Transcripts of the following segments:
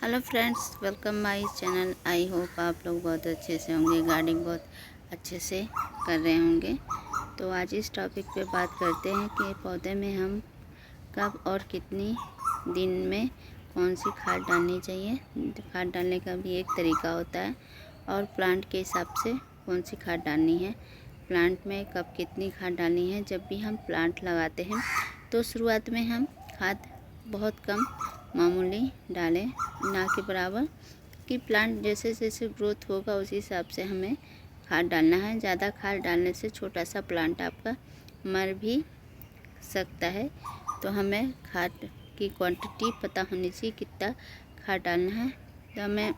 Hello friends, welcome my channel. I hope आप लोग बहुत अच्छे से होंगे, गार्डनिंग बहुत अच्छे से कर रहे होंगे। तो आज इस टॉपिक पे बात करते हैं कि पौधे में हम कब और कितनी दिन में कौन सी खाद डालनी चाहिए। खाद डालने का भी एक तरीका होता है और प्लांट के हिसाब से कौन सी खाद डालनी है, प्लांट में कब कितनी खाद डालनी है। जब भी हम प्लांट लगाते हैं तो शुरुआत में हम खाद बहुत कम मामूली डालें, ना के बराबर, कि प्लांट जैसे जैसे ग्रोथ होगा उसी हिसाब से हमें खाद डालना है। ज़्यादा खाद डालने से छोटा सा प्लांट आपका मर भी सकता है। तो हमें खाद की क्वांटिटी पता होनी चाहिए, कितना खाद डालना है। तो हमें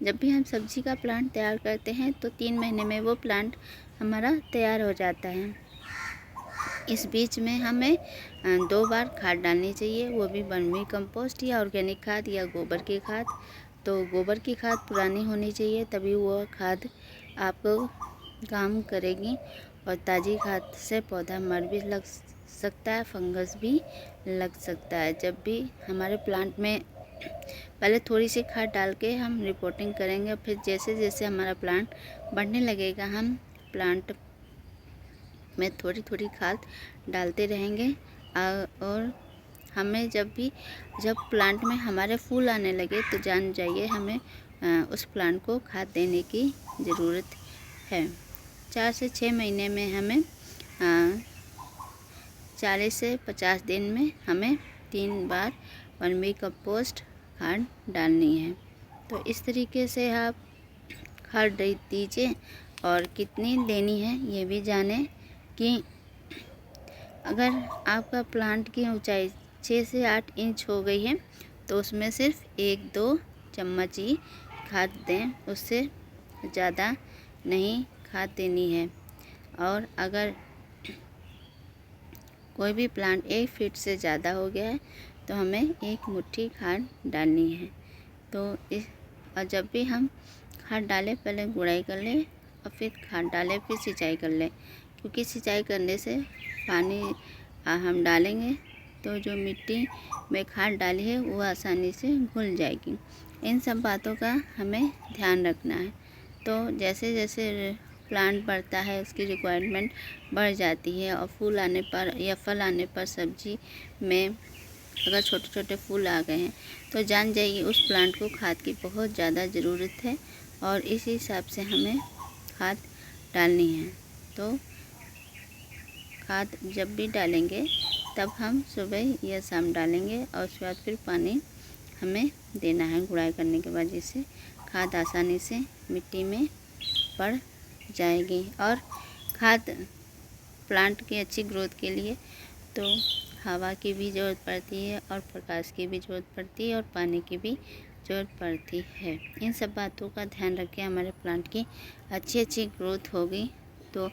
जब भी हम सब्जी का प्लांट तैयार करते हैं तो 3 महीने में वो प्लांट हमारा तैयार हो जाता है। इस बीच में हमें 2 बार खाद डालनी चाहिए, वो भी वर्मी कंपोस्ट या ऑर्गेनिक खाद या गोबर की खाद। तो गोबर की खाद पुरानी होनी चाहिए, तभी वो खाद आपको काम करेगी। और ताज़ी खाद से पौधा मर भी लग सकता है, फंगस भी लग सकता है। जब भी हमारे प्लांट में पहले थोड़ी सी खाद डाल के हम रिपोर्टिंग करेंगे, फिर जैसे जैसे हमारा प्लांट बढ़ने लगेगा हम प्लांट में थोड़ी थोड़ी खाद डालते रहेंगे। और हमें जब प्लांट में हमारे फूल आने लगे तो जान जाइए हमें उस प्लांट को खाद देने की ज़रूरत है। 4 से 6 महीने में हमें 40 से 50 दिन में हमें 3 बार वर्मी कंपोस्ट खाद डालनी है। तो इस तरीके से आप खाद दीजिए और कितनी देनी है ये भी जानें कि अगर आपका प्लांट की ऊंचाई 6 से 8 इंच हो गई है तो उसमें सिर्फ 1-2 चम्मच ही खाद दें, उससे ज़्यादा नहीं खाद देनी है। और अगर कोई भी प्लांट 1 फीट से ज़्यादा हो गया है तो हमें 1 मुट्ठी खाद डालनी है। तो और जब भी हम खाद डालें पहले गुड़ाई कर लें और फिर खाद डालें, फिर सिंचाई कर लें, क्योंकि सिंचाई करने से पानी हम डालेंगे तो जो मिट्टी में खाद डाली है वो आसानी से घुल जाएगी। इन सब बातों का हमें ध्यान रखना है। तो जैसे जैसे प्लांट बढ़ता है उसकी रिक्वायरमेंट बढ़ जाती है और फूल आने पर या फल आने पर सब्जी में अगर छोटे छोटे फूल आ गए हैं तो जान जाइए उस प्लांट को खाद की बहुत ज़्यादा ज़रूरत है और इस हिसाब से हमें खाद डालनी है। तो खाद जब भी डालेंगे तब हम सुबह या शाम डालेंगे और उसके बाद फिर पानी हमें देना है गुड़ाई करने के बाद, जिससे खाद आसानी से मिट्टी में पड़ जाएगी। और खाद प्लांट की अच्छी ग्रोथ के लिए तो हवा की भी ज़रूरत पड़ती है और प्रकाश की भी ज़रूरत पड़ती है और पानी की भी ज़रूरत पड़ती है। इन सब बातों का ध्यान रख के हमारे प्लांट की अच्छी ग्रोथ होगी। तो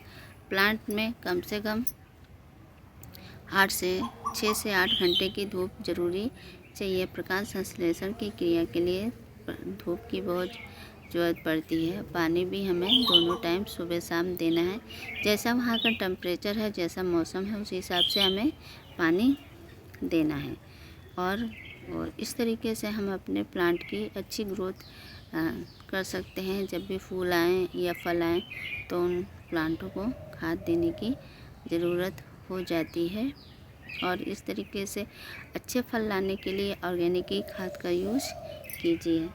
प्लांट में कम से कम 6 से 8 घंटे की धूप ज़रूरी चाहिए। प्रकाश संश्लेषण की क्रिया के लिए धूप की बहुत ज़रूरत पड़ती है। पानी भी हमें दोनों टाइम सुबह शाम देना है। जैसा वहाँ का टेम्परेचर है, जैसा मौसम है, उस हिसाब से हमें पानी देना है। और इस तरीके से हम अपने प्लांट की अच्छी ग्रोथ कर सकते हैं। जब भी फूल आएँ या फल आएँ तो उन प्लांटों को खाद देने की ज़रूरत हो जाती है। और इस तरीके से अच्छे फल लाने के लिए ऑर्गेनिक ही खाद का यूज़ कीजिए।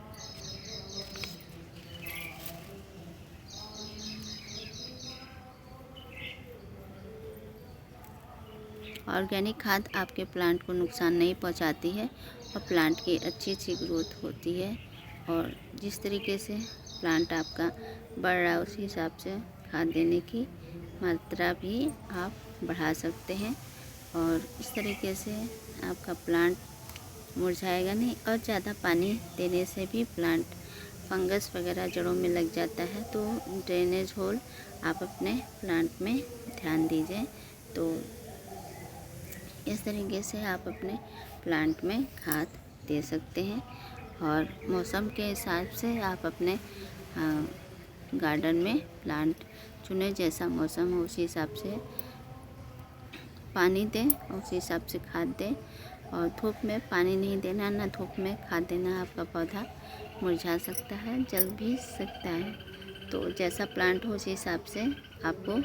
ऑर्गेनिक खाद आपके प्लांट को नुकसान नहीं पहुंचाती है और प्लांट की अच्छी ग्रोथ होती है। और जिस तरीके से प्लांट आपका बढ़ रहा है उसी हिसाब से खाद देने की मात्रा भी आप बढ़ा सकते हैं। और इस तरीके से आपका प्लांट मुरझाएगा नहीं। और ज़्यादा पानी देने से भी प्लांट फंगस वगैरह जड़ों में लग जाता है। तो ड्रेनेज होल आप अपने प्लांट में ध्यान दीजिए। तो इस तरीके से आप अपने प्लांट में खाद दे सकते हैं। और मौसम के हिसाब से आप अपने गार्डन में प्लांट चुनें, जैसा मौसम हो उसी हिसाब से पानी दें और उसी हिसाब से खाद दें। और धूप में पानी नहीं देना, ना धूप में खाद देना। आपका पौधा मुरझा सकता है, जल भी सकता है। तो जैसा प्लांट हो उस हिसाब से आपको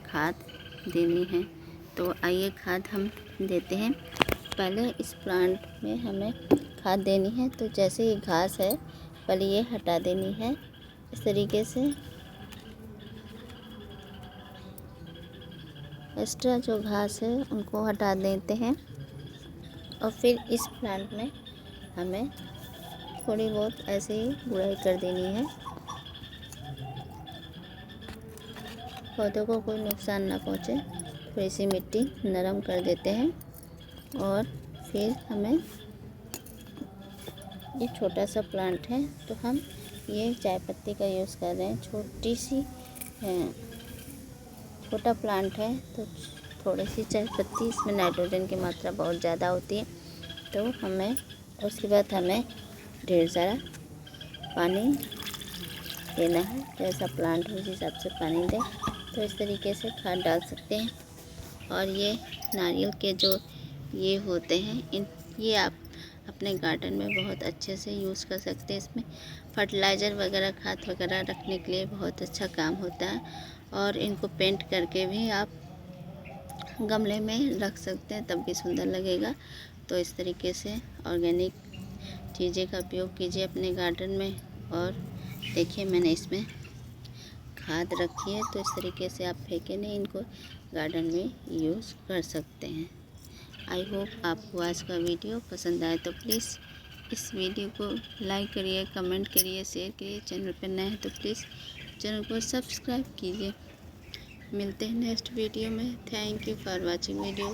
खाद देनी है। तो आइए खाद हम देते हैं। पहले इस प्लांट में हमें खाद देनी है। तो जैसे ये घास है पहले ये हटा देनी है। इस तरीके से एक्स्ट्रा जो घास है उनको हटा देते हैं। और फिर इस प्लांट में हमें थोड़ी बहुत ऐसे ही गुड़ाई कर देनी है। पौधों को कोई नुकसान ना पहुँचे, थोड़ी सी मिट्टी नरम कर देते हैं। और फिर हमें ये छोटा सा प्लांट है तो हम ये चाय पत्ती का यूज़ कर रहे हैं। छोटी सी छोटा प्लांट है तो थोड़ी सी चाय पत्ती, इसमें नाइट्रोजन की मात्रा बहुत ज़्यादा होती है। तो उसके बाद हमें ढेर सारा पानी देना है। जैसा प्लांट हो उस हिसाब से पानी दें। तो इस तरीके से खाद डाल सकते हैं। और ये नारियल के जो ये होते हैं ये आप अपने गार्डन में बहुत अच्छे से यूज़ कर सकते हैं। इसमें फर्टिलाइज़र वगैरह, खाद वगैरह रखने के लिए बहुत अच्छा काम होता है। और इनको पेंट करके भी आप गमले में रख सकते हैं, तब भी सुंदर लगेगा। तो इस तरीके से ऑर्गेनिक चीज़ें का उपयोग कीजिए अपने गार्डन में। और देखिए मैंने इसमें खाद रखी है, तो इस तरीके से आप फेंके नहीं, इनको गार्डन में यूज़ कर सकते हैं। आई होप आपको आज का वीडियो पसंद आए तो प्लीज़ इस वीडियो को लाइक करिए, कमेंट करिए, शेयर करिए। चैनल पर नए हैं तो प्लीज़ चैनल को सब्सक्राइब कीजिए। मिलते हैं नेक्स्ट वीडियो में। Thank you for watching video.